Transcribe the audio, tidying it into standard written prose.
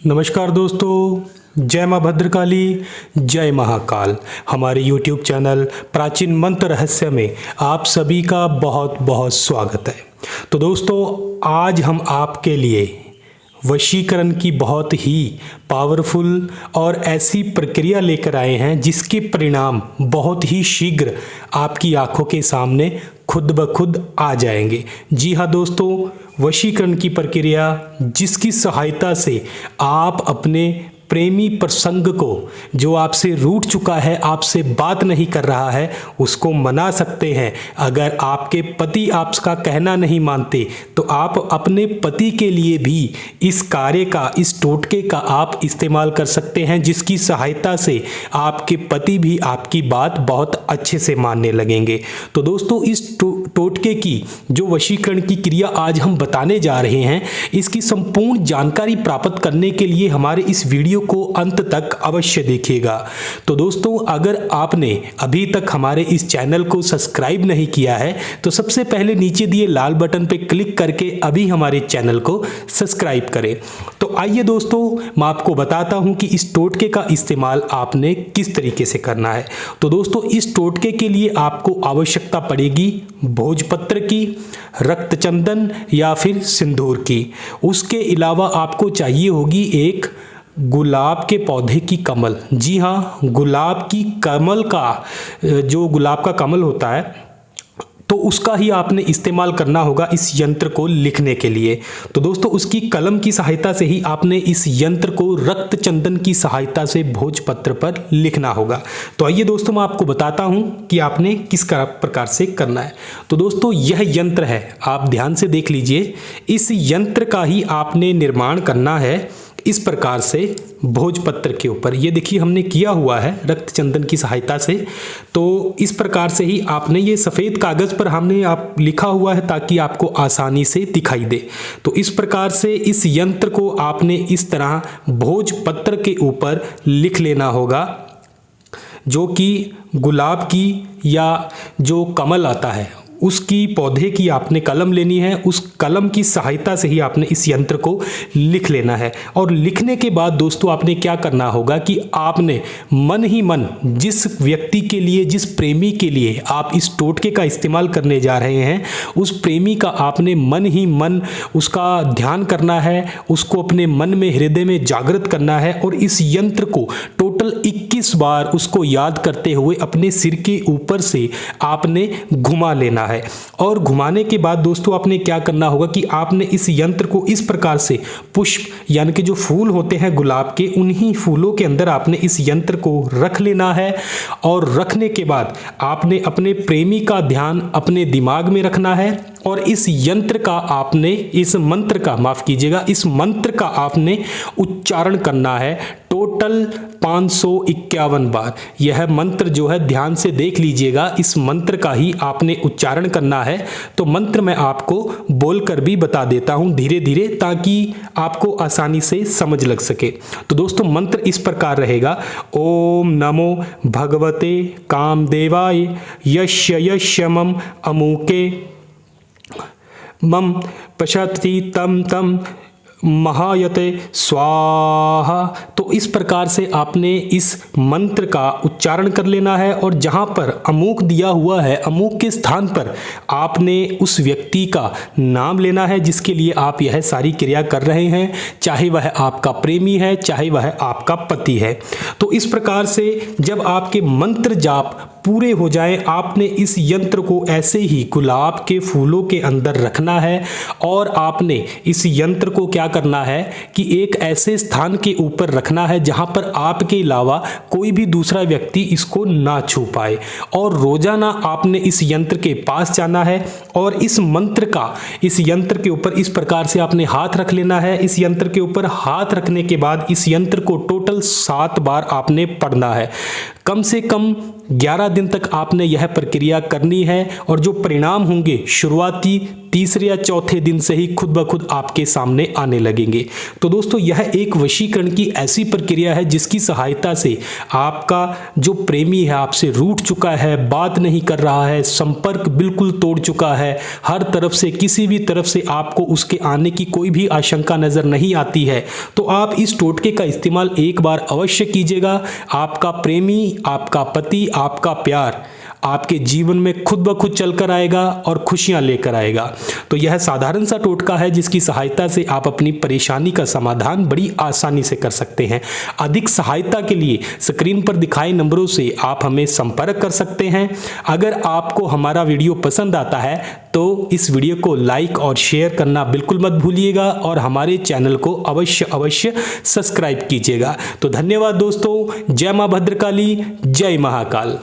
नमस्कार दोस्तों, जय माँ भद्रकाली, जय महाकाल। हमारे YouTube चैनल प्राचीन मंत्र रहस्य में आप सभी का बहुत बहुत स्वागत है। तो दोस्तों, आज हम आपके लिए वशीकरण की बहुत ही पावरफुल और ऐसी प्रक्रिया लेकर आए हैं जिसके परिणाम बहुत ही शीघ्र आपकी आंखों के सामने खुद ब खुद आ जाएंगे। जी हाँ दोस्तों, वशीकरण की प्रक्रिया जिसकी सहायता से आप अपने प्रेमी प्रसंग को, जो आपसे रूठ चुका है, आपसे बात नहीं कर रहा है, उसको मना सकते हैं। अगर आपके पति आपका कहना नहीं मानते तो आप अपने पति के लिए भी इस कार्य का, इस टोटके का आप इस्तेमाल कर सकते हैं, जिसकी सहायता से आपके पति भी आपकी बात बहुत अच्छे से मानने लगेंगे। तो दोस्तों, इस टोटके की जो वशीकरण की क्रिया आज हम बताने जा रहे हैं, इसकी संपूर्ण जानकारी प्राप्त करने के लिए हमारे इस वीडियो को अंत तक अवश्य देखिएगा। तो दोस्तों, अगर आपने अभी तक हमारे इस चैनल को सब्सक्राइब नहीं किया है तो सबसे पहले नीचे दिए लाल बटन पर क्लिक करके अभी हमारे चैनल को सब्सक्राइब करें। तो आइए दोस्तों, मैं आपको बताता हूं कि इस टोटके का इस्तेमाल आपने किस तरीके से करना है। तो दोस्तों, इस टोटके के लिए आपको आवश्यकता पड़ेगी भोजपत्र की, रक्तचंदन या फिर सिंदूर की। उसके अलावा आपको चाहिए होगी एक गुलाब के पौधे की कमल। जी हाँ, गुलाब की कमल का, जो गुलाब का कमल होता है, तो उसका ही आपने इस्तेमाल करना होगा इस यंत्र को लिखने के लिए। तो दोस्तों, उसकी कलम की सहायता से ही आपने इस यंत्र को रक्त चंदन की सहायता से भोजपत्र पर लिखना होगा। तो आइए दोस्तों, मैं आपको बताता हूं कि आपने किस प्रकार से करना है। तो दोस्तों, यह यंत्र है, आप ध्यान से देख लीजिए। इस यंत्र का ही आपने निर्माण करना है इस प्रकार से भोजपत्र के ऊपर। ये देखिए, हमने किया हुआ है रक्त चंदन की सहायता से। तो इस प्रकार से ही आपने, ये सफ़ेद कागज़ पर हमने आप लिखा हुआ है ताकि आपको आसानी से दिखाई दे। तो इस प्रकार से इस यंत्र को आपने इस तरह भोजपत्र के ऊपर लिख लेना होगा, जो कि गुलाब की या जो कमल आता है उसकी पौधे की आपने कलम लेनी है। उस कलम की सहायता से ही आपने इस यंत्र को लिख लेना है। और लिखने के बाद दोस्तों, आपने क्या करना होगा कि आपने मन ही मन जिस व्यक्ति के लिए, जिस प्रेमी के लिए आप इस टोटके का इस्तेमाल करने जा रहे हैं, उस प्रेमी का आपने मन ही मन उसका ध्यान करना है, उसको अपने मन में, हृदय में जागृत करना है। और इस यंत्र को टोटल 21 बार उसको याद करते हुए अपने सिर के ऊपर से आपने घुमा लेना है। और घुमाने के बाद दोस्तों, आपने क्या करना होगा कि आपने इस यंत्र को इस प्रकार से पुष्प, यानी कि जो फूल होते हैं गुलाब के, उन्हीं फूलों के अंदर आपने इस यंत्र को रख लेना है। और रखने के बाद आपने अपने प्रेमी का ध्यान अपने दिमाग में रखना है। और इस यंत्र का आपने, इस मंत्र का, माफ कीजिएगा, इस मंत्र का आपने उच्चारण करना है टोटल 551 बार। यह मंत्र जो है, ध्यान से देख लीजिएगा, इस मंत्र का ही आपने उच्चारण करना है। तो मंत्र मैं आपको बोलकर भी बता देता हूं धीरे धीरे, ताकि आपको आसानी से समझ लग सके। तो दोस्तों, मंत्र इस प्रकार रहेगा: ओम नमो भगवते कामदेवाय यस्य यस्य मम अमुके मम पश्यति तम तम महायते स्वाहा। तो इस प्रकार से आपने इस मंत्र का उच्चारण कर लेना है। और जहाँ पर अमुक दिया हुआ है, अमुक के स्थान पर आपने उस व्यक्ति का नाम लेना है जिसके लिए आप यह सारी क्रिया कर रहे हैं, चाहे वह आपका प्रेमी है, चाहे वह आपका पति है। तो इस प्रकार से जब आपके मंत्र जाप पूरे हो जाएं, आपने इस यंत्र को ऐसे ही गुलाब के फूलों के अंदर रखना है। और आपने इस यंत्र को क्या करना है कि एक ऐसे स्थान के ऊपर रखना है जहां पर आपके अलावा कोई भी दूसरा व्यक्ति इसको ना छू पाए। और रोजाना आपने इस यंत्र के पास जाना है और इस मंत्र का, इस यंत्र के ऊपर इस प्रकार से आपने हाथ रख लेना है। इस यंत्र के ऊपर हाथ रखने के बाद इस यंत्र को टोटल 7 बार आपने पढ़ना है। कम से कम 11 दिन तक आपने यह प्रक्रिया करनी है। और जो परिणाम होंगे शुरुआती तीसरे या चौथे दिन से ही खुद ब खुद आपके सामने आने लगेंगे। तो दोस्तों, यह एक वशीकरण की ऐसी प्रक्रिया है जिसकी सहायता से आपका जो प्रेमी है, आपसे रूठ चुका है, बात नहीं कर रहा है, संपर्क बिल्कुल तोड़ चुका है, हर तरफ से किसी भी तरफ से आपको उसके आने की कोई भी आशंका नज़र नहीं आती है, तो आप इस टोटके का इस्तेमाल एक बार अवश्य कीजिएगा। आपका प्रेमी, आपका पति, आपका प्यार आपके जीवन में खुद ब खुद चलकर आएगा और खुशियां लेकर आएगा। तो यह साधारण सा टोटका है जिसकी सहायता से आप अपनी परेशानी का समाधान बड़ी आसानी से कर सकते हैं। अधिक सहायता के लिए स्क्रीन पर दिखाए नंबरों से आप हमें संपर्क कर सकते हैं। अगर आपको हमारा वीडियो पसंद आता है तो इस वीडियो को लाइक और शेयर करना बिल्कुल मत भूलिएगा और हमारे चैनल को अवश्य सब्सक्राइब कीजिएगा। तो धन्यवाद दोस्तों। जय मां भद्रकाली, जय महाकाल।